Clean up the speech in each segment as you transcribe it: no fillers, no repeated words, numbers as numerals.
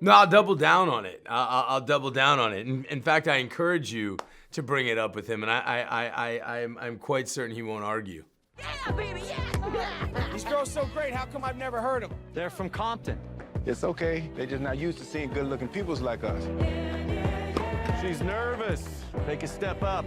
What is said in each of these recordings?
No, I'll double down on it. I'll double down on it. In fact, I encourage you to bring it up with him, and I'm quite certain he won't argue. Yeah, baby, yeah! These girls so great, how come I've never heard them? They're from Compton. It's okay. They're just not used to seeing good-looking peoples like us. She's nervous. Take a step up.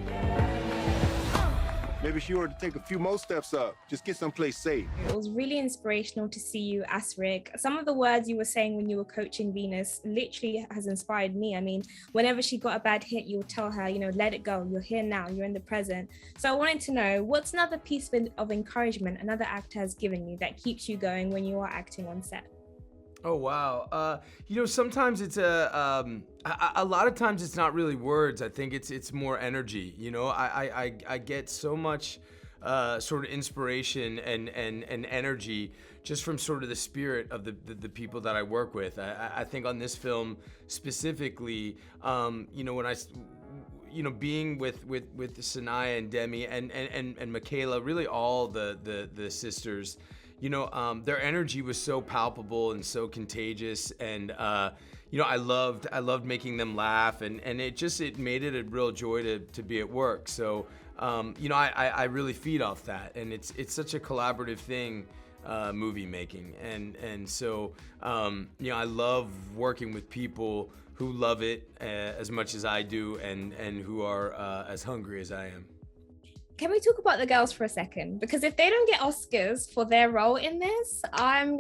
Maybe she ought to take a few more steps up. Just get someplace safe. It was really inspirational to see you, Asric. Some of the words you were saying when you were coaching Venus literally has inspired me. I mean, whenever she got a bad hit, you would tell her, let it go. You're here now. You're in the present. So I wanted to know, what's another piece of encouragement another actor has given you that keeps you going when you are acting on set? Oh wow. Sometimes it's a lot of times it's not really words. I think it's more energy. I get so much sort of inspiration and energy just from sort of the spirit of the people that I work with. I think on this film specifically, when being with Sanaya and Demi and Michaela, really all the sisters. Their energy was so palpable and so contagious, and I loved making them laugh, and it made it a real joy to be at work. So I really feed off that, and it's such a collaborative thing, movie making, and so I love working with people who love it as much as I do, and who are as hungry as I am. Can we talk about the girls for a second? Because if they don't get Oscars for their role in this, I'll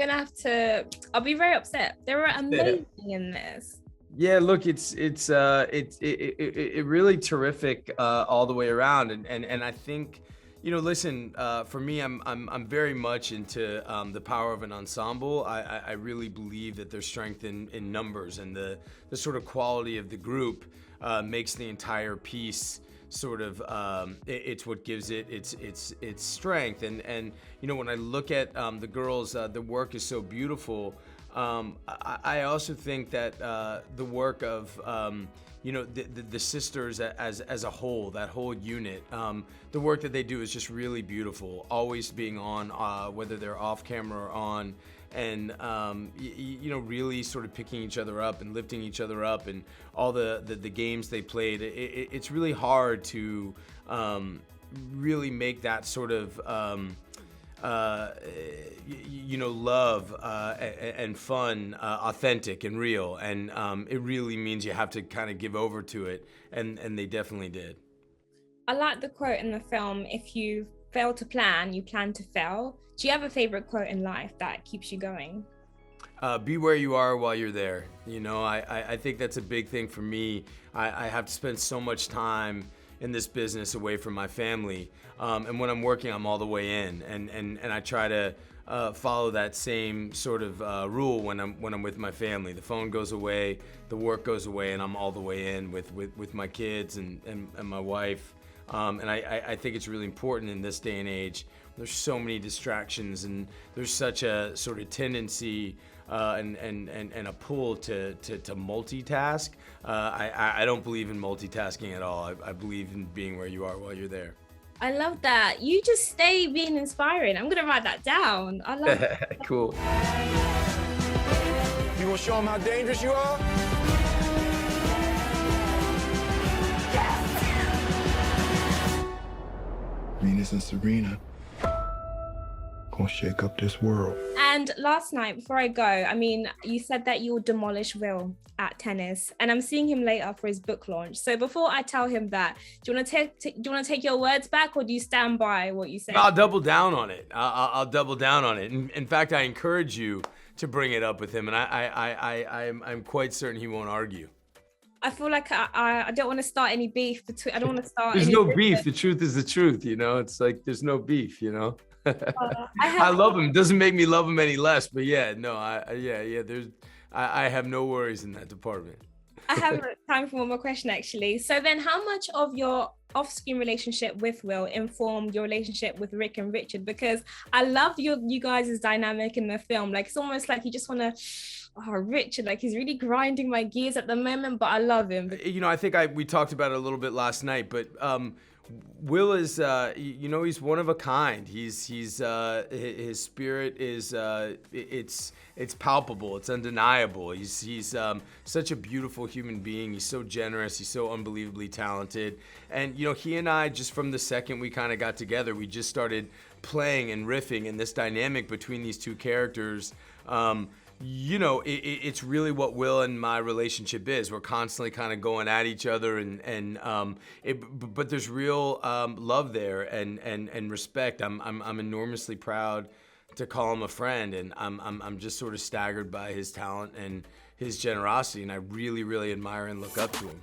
be very upset. They were amazing in this. Yeah, look, it's really terrific all the way around, and I think, listen, for me, I'm very much into the power of an ensemble. I really believe that there's strength in numbers, and the sort of quality of the group makes the entire piece sort of it's what gives it its strength, and when I look at the girls, the work is so beautiful. I also think that the work of the sisters as a whole, that whole unit, the work that they do is just really beautiful, always being on, whether they're off camera or on, and really sort of picking each other up and lifting each other up, and all the games they played. It's really hard to really make that sort of love and fun authentic and real, and it really means you have to kind of give over to it, and they definitely did. I like the quote in the film, if you fail to plan, you plan to fail. Do you have a favorite quote in life that keeps you going? Be where you are while you're there. I think that's a big thing for me. I have to spend so much time in this business away from my family, and when I'm working, I'm all the way in, and I try to follow that same sort of rule when I'm with my family. The phone goes away, the work goes away, and I'm all the way in with my kids and my wife. And I think it's really important in this day and age. There's so many distractions, and there's such a sort of tendency and a pull to multitask. I don't believe in multitasking at all. I believe in being where you are while you're there. I love that. You just stay being inspiring. I'm gonna write that down. I love it. Cool. You gonna show them how dangerous you are? Venus and Serena gonna shake up this world. And last night, before I go, I mean, you said that you will demolish Will at tennis, and I'm seeing him later for his book launch. So before I tell him that, do you want to take your words back, or do you stand by what you said? I'll double down on it. I'll double down on it. In fact, I encourage you to bring it up with him, and I'm quite certain he won't argue. I feel like I don't want to start any beef between. I don't want to start. There's any no business. beef. The truth is the truth. It's like there's no beef. I I love him. Doesn't make me love him any less. But yeah, no, I have no worries in that department. I have time for one more question, actually. So then, how much of your off-screen relationship with Will informed your relationship with Rick and Richard? Because I love you guys' dynamic in the film. Like, it's almost like you just want to, Richard, like he's really grinding my gears at the moment, but I love him. I think we talked about it a little bit last night, but Will is, he's one of a kind. His spirit is, it's palpable. It's undeniable. He's such a beautiful human being. He's so generous. He's so unbelievably talented. And he and I, just from the second we kind of got together, we just started playing and riffing, and this dynamic between these two characters. It's really what Will and my relationship is. We're constantly kind of going at each other, but there's real love there and respect. I'm enormously proud to call him a friend, and I'm just sort of staggered by his talent and his generosity, and I really, really admire and look up to him.